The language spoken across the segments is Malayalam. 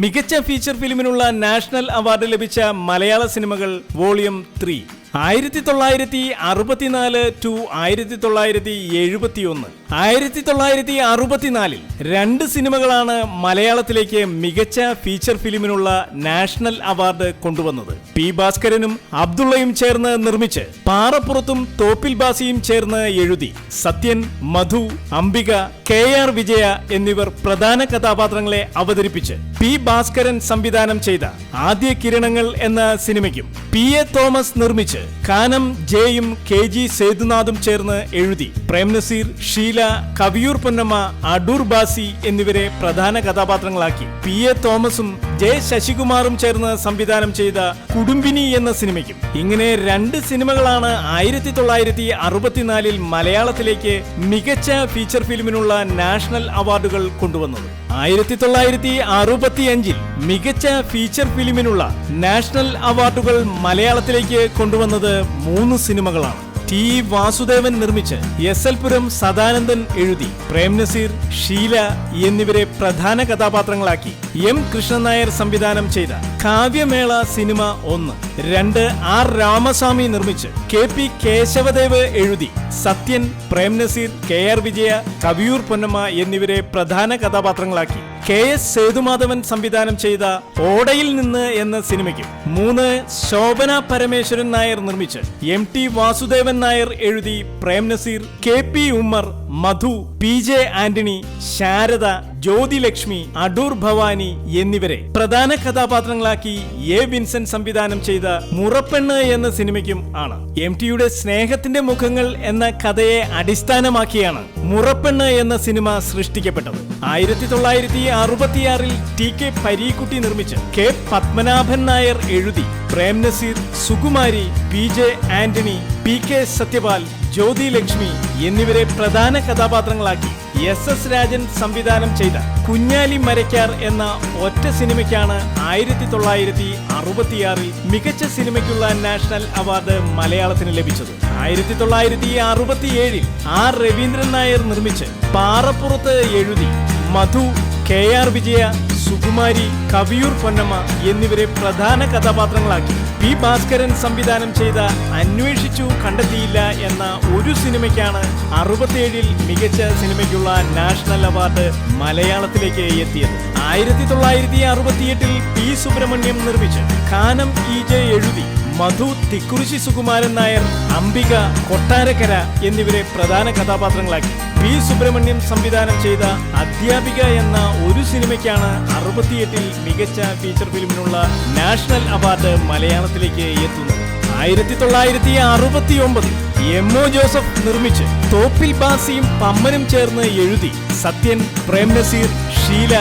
മികച്ച ഫീച്ചർ ഫിലിമിനുള്ള നാഷണൽ അവാർഡ് ലഭിച്ച മലയാള സിനിമകൾ വോളിയം 3. 1964 ടു 1971. 1964 രണ്ട് സിനിമകളാണ് മലയാളത്തിലേക്ക് മികച്ച ഫീച്ചർ ഫിലിമിനുള്ള നാഷണൽ അവാർഡ് കൊണ്ടുവന്നത്. പി ഭാസ്കരനും അബ്ദുള്ളയും ചേർന്ന് നിർമ്മിച്ച് പാറപ്പുറത്തും തോപ്പിൽ ബാസിയും ചേർന്ന് എഴുതി സത്യൻ, മധു, അംബിക, KR വിജയ എന്നിവർ പ്രധാന കഥാപാത്രങ്ങളെ അവതരിപ്പിച്ച് പി ഭാസ്കരൻ സംവിധാനം ചെയ്ത ആദ്യ കിരണങ്ങൾ എന്ന സിനിമയ്ക്കും PA തോമസ് നിർമ്മിച്ച് കാനം ജെയും KG സേതുനാഥും ചേർന്ന് എഴുതി പ്രേംനസീർ, ഷീല, കവിയൂർ പൊന്നമ്മ, അടൂർ ബാസി എന്നിവരെ പ്രധാന കഥാപാത്രങ്ങളാക്കി PA തോമസും J ശശികുമാറും ചേർന്ന് സംവിധാനം ചെയ്ത കുടുംബിനി എന്ന സിനിമയ്ക്കും. ഇങ്ങനെ രണ്ട് സിനിമകളാണ് 1964 മലയാളത്തിലേക്ക് മികച്ച ഫീച്ചർ ഫിലിമിനുള്ള നാഷണൽ അവാർഡുകൾ കൊണ്ടുവന്നത്. 1965 മികച്ച ഫീച്ചർ ഫിലിമിനുള്ള നാഷണൽ അവാർഡുകൾ മലയാളത്തിലേക്ക് കൊണ്ടുവന്നത് 3 സിനിമകളാണ്. T. വാസുദേവൻ നിർമ്മിച്ച് SL പുരം സദാനന്ദൻ എഴുതി പ്രേംനസീർ, ഷീല എന്നിവരെ പ്രധാന കഥാപാത്രങ്ങളാക്കി M. കൃഷ്ണൻ നായർ സംവിധാനം ചെയ്ത കാവ്യമേള സിനിമ 1. 2. R. രാമസ്വാമി നിർമ്മിച്ച് KP കേശവദേവ് എഴുതി സത്യൻ, പ്രേംനസീർ, KR വിജയ, കവിയൂർ പൊന്നമ്മ എന്നിവരെ പ്രധാന കഥാപാത്രങ്ങളാക്കി KS സേതുമാധവൻ സംവിധാനം ചെയ്ത ഓടയിൽ നിന്ന് എന്ന സിനിമയ്ക്കും. 3. ശോഭന പരമേശ്വരൻ നായർ നിർമ്മിച്ച് MT വാസുദേവൻ നായർ എഴുതി പ്രേംനസീർ, KP ഉമ്മർ, മധു, PJ ആന്റണി, ശാരദ, ജ്യോതിലക്ഷ്മി, അടൂർ ഭവാനി എന്നിവരെ പ്രധാന കഥാപാത്രങ്ങളാക്കി A. വിൻസെന്റ് സംവിധാനം ചെയ്ത മുറപ്പെണ്ണ് എന്ന സിനിമയ്ക്കും ആണ്. MTയുടെ സ്നേഹത്തിന്റെ മുഖങ്ങൾ എന്ന കഥയെ അടിസ്ഥാനമാക്കിയാണ് മുറപ്പെണ്ണ് എന്ന സിനിമ സൃഷ്ടിക്കപ്പെട്ടത്. 1966 TK പരീക്കുട്ടി നിർമ്മിച്ച് K. പത്മനാഭൻ നായർ എഴുതി പ്രേംനസീർ, സുകുമാരി, PJ ആന്റണി, PK സത്യപാൽ, ജ്യോതിലക്ഷ്മി എന്നിവരെ പ്രധാന കഥാപാത്രങ്ങളാക്കി SS രാജൻ സംവിധാനം ചെയ്ത കുഞ്ഞാലി മരക്കാർ എന്ന ഒറ്റ സിനിമയ്ക്കാണ് 1966 മികച്ച സിനിമയ്ക്കുള്ള നാഷണൽ അവാർഡ് മലയാളത്തിന് ലഭിച്ചത്. 1967 R. രവീന്ദ്രൻ നായർ നിർമ്മിച്ച് പാറപ്പുറത്ത് എഴുതി മധു, KR വിജയ, സുകുമാരി, കവിയൂർ പൊന്നമ്മ എന്നിവരെ പ്രധാന കഥാപാത്രങ്ങളാക്കി പി ഭാസ്കരൻ സംവിധാനം ചെയ്ത അന്വേഷിച്ചു കണ്ടെത്തിയില്ല എന്ന ഒരു സിനിമയ്ക്കാണ് 67 മികച്ച സിനിമയ്ക്കുള്ള നാഷണൽ അവാർഡ് മലയാളത്തിലേക്ക് എത്തിയത്. 1968 P. സുബ്രഹ്മണ്യം നിർമ്മിച്ച് കാനം EJ എഴുതി മധു, തിക്കുറിശി സുകുമാരൻ നായർ, അംബിക, കൊട്ടാരക്കര എന്നിവരെ പ്രധാന കഥാപാത്രങ്ങളാക്കി P. സുബ്രഹ്മണ്യം സംവിധാനം ചെയ്ത അധ്യാപിക എന്ന ഒരു സിനിമയ്ക്കാണ് 68 മികച്ച ഫീച്ചർ ഫിലിമിനുള്ള നാഷണൽ അവാർഡ് മലയാളത്തിലേക്ക് എത്തുന്നത്. 1969 MO ജോസഫ് നിർമ്മിച്ച് തോപ്പിൽ ബാസിയും പമ്മനും ചേർന്ന് എഴുതി സത്യൻ, പ്രേംനസീർ, ഷീല,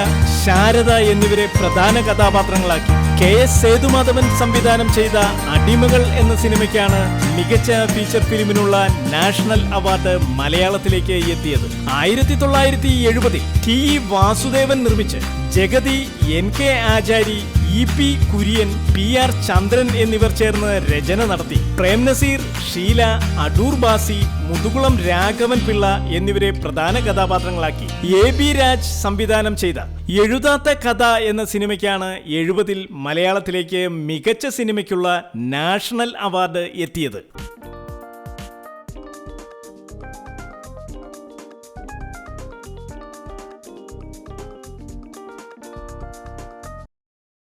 ശാരദ എന്നിവരെ പ്രധാന കഥാപാത്രങ്ങളാക്കി KS സേതുമാധവൻ സംവിധാനം ചെയ്ത അടിമകൾ എന്ന സിനിമയ്ക്കാണ് മികച്ച ഫീച്ചർ ഫിലിമിനുള്ള നാഷണൽ അവാർഡ് മലയാളത്തിലേക്ക് എത്തിയത്. 1970 TE വാസുദേവൻ നിർമ്മിച്ച് ജഗതി, NK ആചാരി, EP കുര്യൻ, PR ചന്ദ്രൻ എന്നിവർ ചേർന്ന് രചന നടത്തി പ്രേംനസീർ, ഷീല, അടൂർ ബാസി, മുതുകുളം രാഘവൻ പിള്ള എന്നിവരെ പ്രധാന കഥാപാത്രങ്ങളാക്കി AB രാജ് സംവിധാനം ചെയ്ത എഴുതാത്ത കഥ എന്ന സിനിമയ്ക്കാണ് 70 മലയാളത്തിലേക്ക് മികച്ച സിനിമയ്ക്കുള്ള നാഷണൽ അവാർഡ് എത്തിയത്.